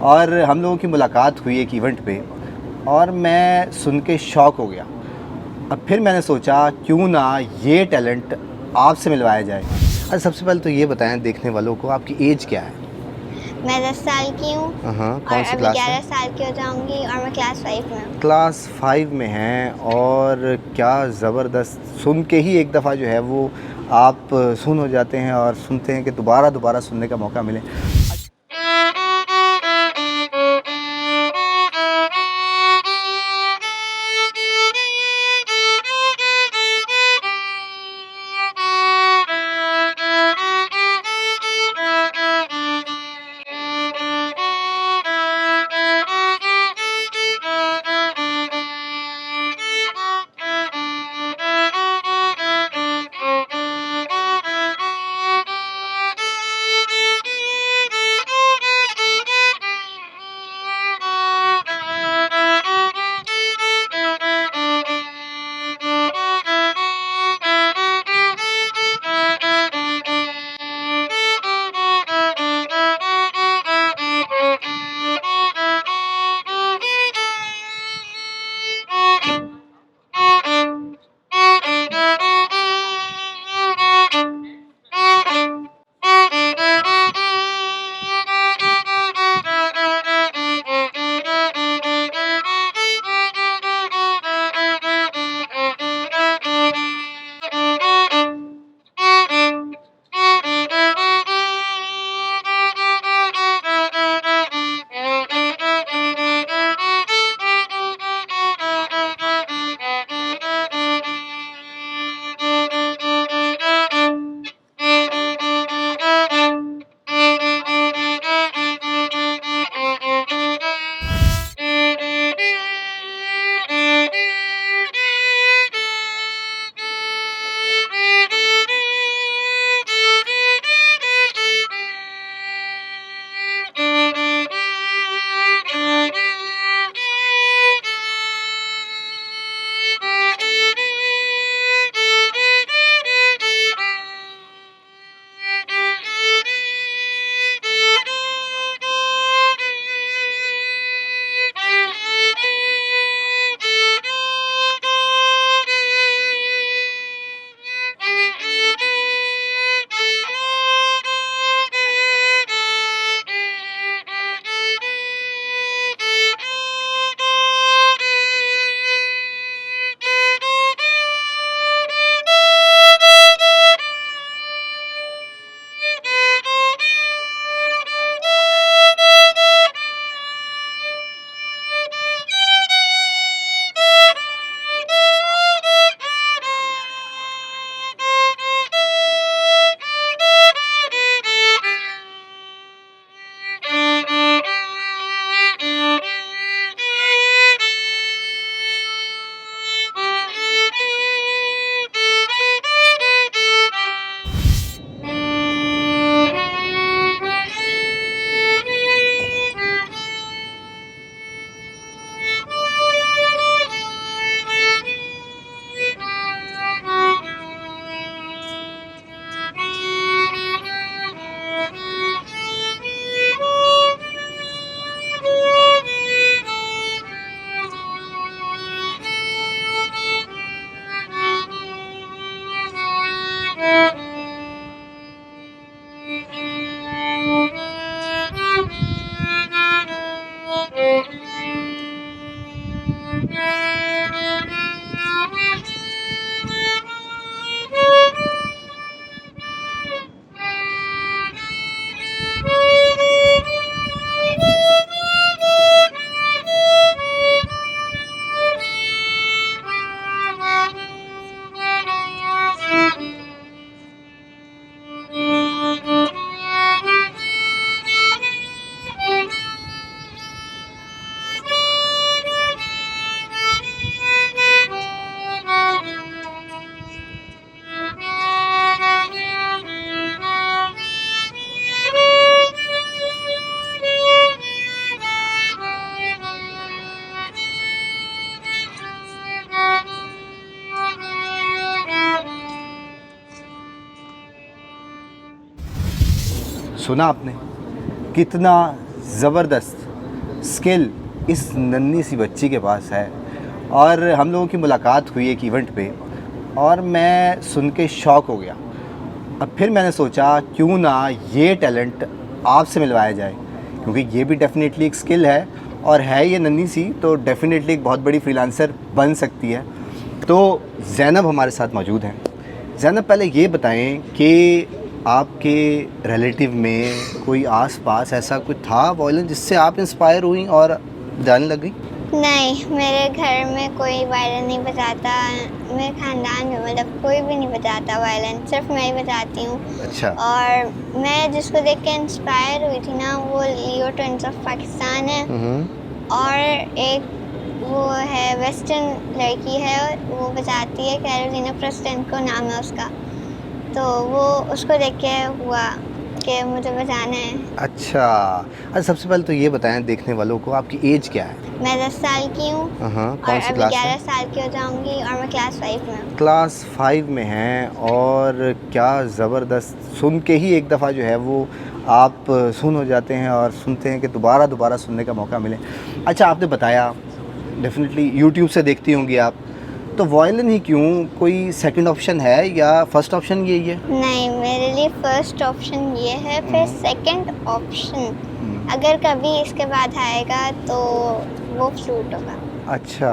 और हम लोगों की मुलाकात हुई एक इवेंट पे और मैं सुन के शॉक हो गया। अब फिर मैंने सोचा क्यों ना ये टैलेंट आपसे मिलवाया जाए। अच्छा, सबसे पहले तो ये बताएं देखने वालों को आपकी एज क्या है? मैं 10 साल की हूँ हाँ, और कौन सी अभी क्लास 11 में? साल की हो जाऊँगी और मैं क्लास 5 में हूँ। क्लास 5 में हैं और क्या ज़बरदस्त, सुन के ही एक दफ़ा जो है वो आप सुन हो जाते हैं और सुनते हैं कि दोबारा सुनने का मौका मिले। सुना आपने कितना ज़बरदस्त स्किल इस नन्ही सी बच्ची के पास है। और हम लोगों की मुलाकात हुई एक इवेंट पे और मैं सुन के शॉक हो गया। अब फिर मैंने सोचा क्यों ना ये टैलेंट आपसे मिलवाया जाए, क्योंकि ये भी डेफ़िनेटली एक स्किल है और है ये नन्ही सी तो डेफ़िनेटली एक बहुत बड़ी फ्रीलांसर बन सकती है। तो ज़ैनब हमारे साथ मौजूद हैं। ज़ैनब, पहले ये बताएं कि आपके रिलेटिव में कोई आस-पास ऐसा कुछ था वायलिन जिससे आप इंस्पायर हुई और बजाने लग गई? नहीं, मेरे घर में कोई वायलिन नहीं बजाता। मेरे ख़ानदान में मतलब कोई भी नहीं बजाता वायलिन, सिर्फ मैं ही बजाती हूँ। अच्छा। और मैं जिसको देख के इंस्पायर हुई थी ना, वो लियो ट्विंस ऑफ पाकिस्तान है। और एक वो है वेस्टर्न लड़की है, वो बजाती है, कैरोलिना प्रेस्टेंको नाम है उसका। तो वो उसको देख के हुआ कि मुझे बजाना है। अच्छा, सबसे पहले तो ये बताएं देखने वालों को आपकी एज क्या है? मैं 10 साल की हूँ और कौन सी अभी क्लास 11 में? साल की हो जाऊँगी और मैं क्लास 5 में हूँ। क्लास 5 में हैं और क्या ज़बरदस्त, सुन के ही एक दफ़ा जो है वो आप सुन हो जाते हैं और सुनते हैं कि दोबारा सुनने का मौका मिले। अच्छा, आपने बताया डेफ़िनेटली यूट्यूब से देखती होंगी आप, तो वायलिन ही क्यों, कोई सेकंड ऑप्शन है या फर्स्ट ऑप्शन यही है? नहीं, मेरे लिए फर्स्ट ऑप्शन ये है, फिर सेकंड ऑप्शन अगर कभी इसके बाद आएगा तो वो फ्लूट होगा। अच्छा,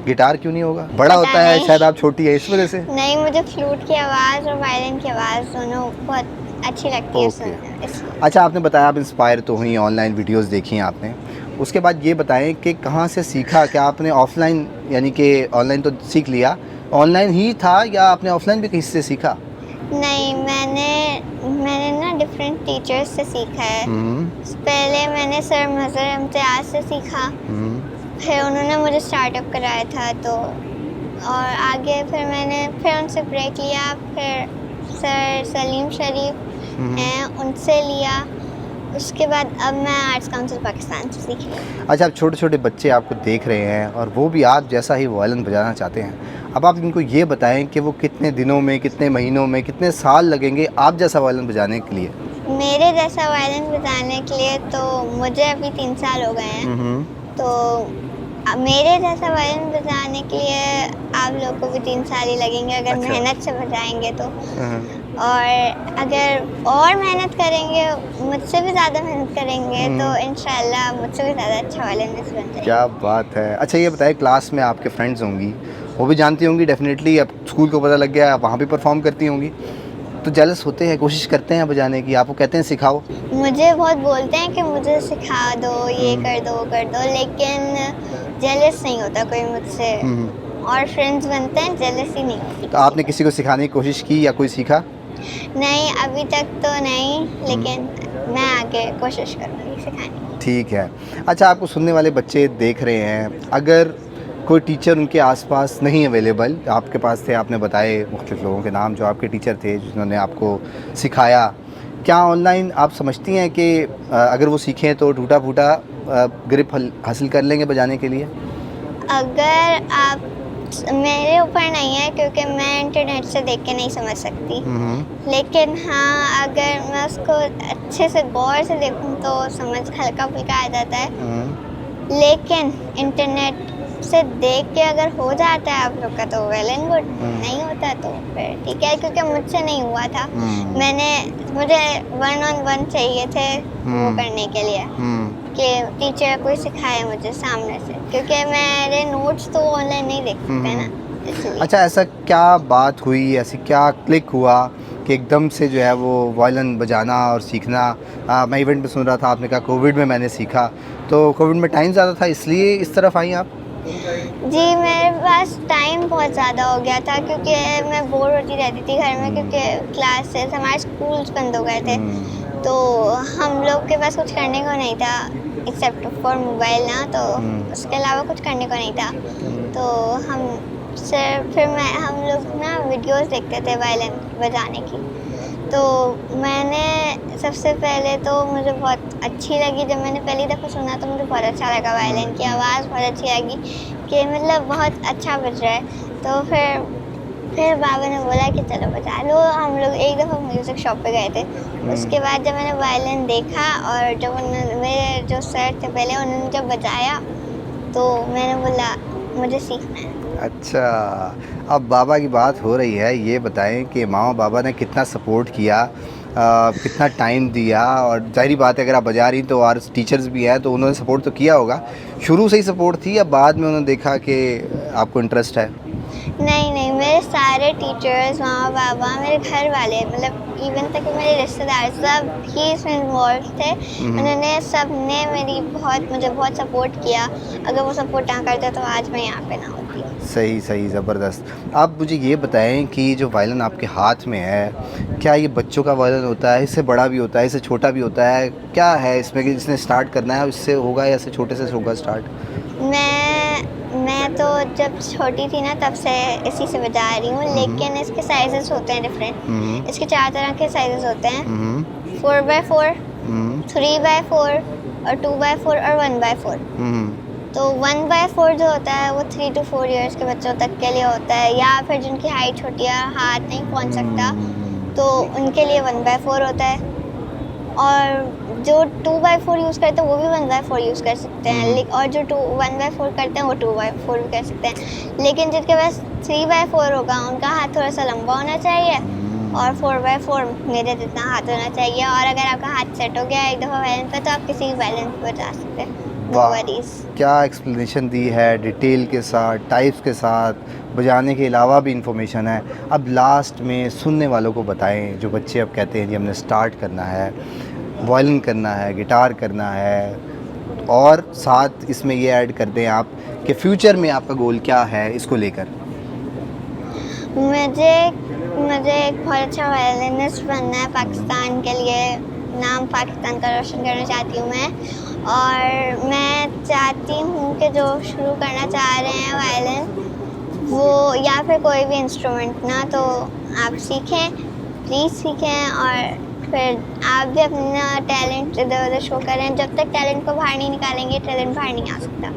गिटार क्यों नहीं होगा? बड़ा पता होता है, नहीं। शायद आप छोटी है इस वजह से? नहीं, मुझे फ्लूट की आवाज़ और वायलिन की आवाज़ दोनों बहुत अच्छी लगती है ओके। सुनने में, इसलिए। अच्छा, आपने बताया आप इंस्पायर तो हुई, ऑनलाइन वीडियोस देखी हैं आपने। उसके बाद ये बताएं कि कहाँ से सीखा? क्या आपने ऑफ़लाइन, यानी कि ऑनलाइन तो सीख लिया, ऑनलाइन ही था या आपने ऑफ़लाइन भी कहीं से सीखा? नहीं, मैंने ना डिफरेंट टीचर्स से सीखा है। पहले मैंने सर मज़हर इम्तियाज़ से सीखा, फिर उन्होंने मुझे स्टार्टअप कराया था, तो और आगे फिर उनसे ब्रेक लिया, फिर सर सलीम शरीफ हैं उनसे लिया। उसके बाद अब मैं आर्ट्स काउंसिल पाकिस्तान से सीख रही हूँ। अच्छा, अब छोटे-छोटे बच्चे आपको देख रहे हैं और वो भी आप जैसा ही वायलिन बजाना चाहते हैं। अब आप इनको ये बताएं कि वो कितने दिनों में, कितने महीनों में, कितने साल लगेंगे आप जैसा वायलिन बजाने के लिए? मेरे जैसा वायलिन बजाने के लिए तो मुझे अभी 3 साल हो गए हैं। तो मेरे जैसा वायलिन बजाने के लिए आप लोग को भी 3 साल ही लगेंगे अगर अच्छा। मेहनत से बजाएंगे तो। और अगर और मेहनत करेंगे, मुझसे भी ज़्यादा मेहनत करेंगे तो इंशाल्लाह मुझसे भी ज़्यादा अच्छा वायलिनिस्ट बन जाएंगे। क्या बात है। अच्छा, ये बताएं क्लास में आपके फ्रेंड्स होंगी, वो भी जानती होंगी डेफ़िनेटली, अब स्कूल को पता लग गया, आप वहाँ भी परफॉर्म करती होंगी, तो जेलस होते हैं, कोशिश करते हैं बजाने की, आपको कहते हैं सिखाओ? मुझे बहुत बोलते हैं कि मुझे सिखा दो, ये कर दो, वो कर दो, लेकिन जेलस नहीं होता कोई मुझसे। और फ्रेंड्स बनते हैं, जेलसी नहीं होती। तो आपने किसी को सिखाने की कोशिश की या कोई सीखा? नहीं, अभी तक तो नहीं, लेकिन मैं आगे कोशिश करूँगी सिखाने की। ठीक है। अच्छा, आपको सुनने वाले बच्चे देख रहे हैं, अगर कोई टीचर उनके आसपास नहीं अवेलेबल, आपके पास थे, आपने बताए मुख्तलिफ लोगों के नाम जो आपके टीचर थे जिन्होंने आपको सिखाया, क्या ऑनलाइन आप समझती हैं कि अगर वो सीखें तो टूटा-फूटा ग्रिप हासिल कर लेंगे बजाने के लिए? अगर आप मेरे ऊपर नहीं है क्योंकि मैं इंटरनेट से देख के नहीं समझ सकती, लेकिन हाँ अगर मैं उसको अच्छे से गौर से देखूँ तो समझ हल्का-फुल्का आ जाता है। लेकिन इंटरनेट से देख के अगर हो जाता है आप लोग का तो वेल एंड गुड, नहीं होता तो फिर ठीक है, क्योंकि मुझसे नहीं हुआ था। मुझे 1 on 1 चाहिए थे वो करने के लिए कि टीचर कोई सिखाए मुझे सामने से, क्योंकि मेरे नोट्स तो ऑनलाइन नहीं देख सकते ना, इसलिए। अच्छा, ऐसा क्या बात हुई, ऐसी क्या क्लिक हुआ कि एकदम से जो है वो वायलिन बजाना और सीखना? मैं इवेंट में सुन रहा था, आपने कहा कोविड में मैंने सीखा, तो कोविड में टाइम ज़्यादा था इसलिए इस तरफ आई आप? जी, मेरे पास टाइम बहुत ज़्यादा हो गया था क्योंकि मैं बोर होती रहती थी घर में, क्योंकि क्लासेस, हमारे स्कूल्स बंद हो गए थे, तो हम लोग के पास कुछ करने को नहीं था एक्सेप्ट फॉर मोबाइल ना, तो उसके अलावा कुछ करने को नहीं था। तो हम लोग ना वीडियोस देखते थे वायलिन बजाने की। तो मैंने सबसे पहले तो मुझे बहुत अच्छी लगी, जब मैंने पहली दफ़ा सुना तो मुझे बहुत अच्छा लगा, वायलिन की आवाज़ बहुत अच्छी लगी कि मतलब बहुत अच्छा बज रहा है। तो फिर बाबा ने बोला कि चलो बजा लो। हम लोग एक दफ़ा म्यूज़िक शॉप पे गए थे, उसके बाद जब मैंने वायलिन देखा और जब उन्होंने मेरे जो सर थे पहले उन्होंने जब बजाया तो मैंने बोला मुझे सीखना है। अच्छा, अब बाबा की बात हो रही है, ये बताएं कि मामा बाबा ने कितना सपोर्ट किया, कितना टाइम दिया, और जाहिर बात है अगर आप बजा रही तो और टीचर्स भी हैं तो उन्होंने सपोर्ट तो किया होगा। शुरू से ही सपोर्ट थी या बाद में उन्होंने देखा कि आपको इंटरेस्ट है? नहीं, मेरे सारे टीचर्स, मामा पापा, मेरे घर वाले, मतलब इवन तक कि मेरे रिश्तेदार सब ही इसमें इन्वॉल्व थे। उन्होंने सब ने मुझे बहुत सपोर्ट किया। अगर वो सपोर्ट ना करते तो आज मैं यहाँ पे ना होती। सही, ज़बरदस्त। आप मुझे ये बताएं कि जो वायलिन आपके हाथ में है, क्या ये बच्चों का वायलिन होता है, इससे बड़ा भी होता है, इससे छोटा भी होता है, क्या है इसमें कि जिसने स्टार्ट करना है इससे होगा या इससे छोटे से होगा स्टार्ट? मैं तो जब छोटी थी ना तब से इसी से बजा रही हूँ, लेकिन इसके साइजेस होते हैं डिफरेंट। इसके 4 तरह के साइजेस होते हैं, 4x4, 3x4 और 2x4 और 1x4। तो 1x4 जो होता है वो 3 to 4 इयर्स के बच्चों तक के लिए होता है, या फिर जिनकी हाइट छोटी है, हाथ नहीं पहुँच सकता, तो उनके लिए 1x4 होता है। और जो 2x4 यूज़ करते हैं वो भी 1x4 यूज़ कर सकते हैं, और जो 1x4 करते हैं वो 2x4 भी कर सकते हैं। लेकिन जिनके पास 3x4 होगा उनका हाथ थोड़ा सा लंबा होना चाहिए, और 4x4 मेरे जितना हाथ होना चाहिए। और अगर आपका हाथ सेट हो गया एक दफ़ा वायलिन पे तो आप किसी भी वायलिन पे बजा सकते हैं। क्या एक्सप्लेनेशन दी है, डिटेल के साथ, टाइप्स के साथ, बजाने के अलावा भी इंफॉर्मेशन है। अब लास्ट में सुनने वालों को बताएं, जो बच्चे अब कहते हैं जी हमने स्टार्ट करना है, वायलिन करना है, गिटार करना है, और साथ इसमें ये ऐड कर दें आप कि फ्यूचर में आपका गोल क्या है इसको लेकर? मुझे एक बहुत अच्छा वायलिनिस्ट बनना है पाकिस्तान के लिए। नाम पाकिस्तान का रोशन करना चाहती हूँ मैं, और मैं चाहती हूँ कि जो शुरू करना चाह रहे हैं वायलिन, वो या फिर कोई भी इंस्ट्रूमेंट ना, तो आप सीखें, प्लीज़ सीखें, और फिर आप भी अपना टैलेंट इधर उधर शो करें। जब तक टैलेंट को बाहर नहीं निकालेंगे टैलेंट बाहर नहीं आ सकता,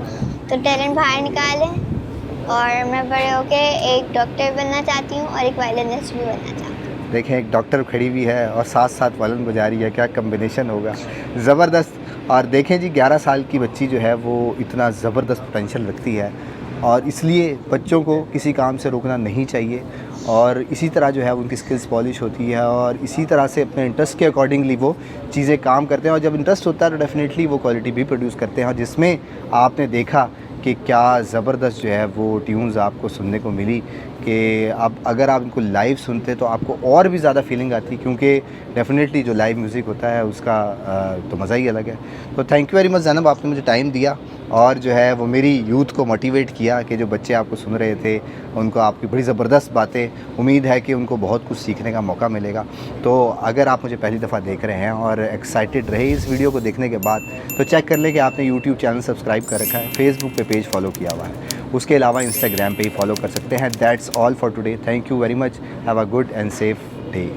तो टैलेंट बाहर निकालें। और मैं बड़े होके एक डॉक्टर बनना चाहती हूँ और एक वायलिनिस्ट भी बनना चाहती हूँ। देखें, एक डॉक्टर खड़ी भी है और साथ साथ वायलिन बजा रही है, क्या कम्बिनेशन होगा, ज़बरदस्त। और देखें जी, 11 साल की बच्ची जो है वो इतना ज़बरदस्त पोटेंशियल रखती है, और इसलिए बच्चों को किसी काम से रोकना नहीं चाहिए, और इसी तरह जो है उनकी स्किल्स पॉलिश होती है, और इसी तरह से अपने इंटरेस्ट के अकॉर्डिंगली वो चीज़ें काम करते हैं, और जब इंटरेस्ट होता है तो डेफिनेटली वो क्वालिटी भी प्रोड्यूस करते हैं। और जिसमें आपने देखा कि क्या ज़बरदस्त जो है वो ट्यून्स आपको सुनने को मिली, कि आप अगर आप इनको लाइव सुनते तो आपको और भी ज़्यादा फीलिंग आती, क्योंकि डेफिनेटली जो लाइव म्यूज़िक होता है उसका तो मज़ा ही अलग है। तो thank you very much Zainab, आपने मुझे टाइम दिया और जो है वो मेरी यूथ को मोटिवेट किया कि जो बच्चे आपको सुन रहे थे उनको आपकी बड़ी ज़बरदस्त बातें, उम्मीद है कि उनको बहुत कुछ सीखने का मौका मिलेगा। तो अगर आप मुझे पहली दफ़ा देख रहे हैं और एक्साइटेड रहे इस वीडियो को देखने के बाद, तो चेक कर लें कि आपने यूट्यूब चैनल सब्सक्राइब कर रखा है, फेसबुक पे पेज फॉलो किया हुआ है, उसके अलावा इंस्टाग्राम पे ही फॉलो कर सकते हैं। That's all for today, thank you very much, have a good and safe day.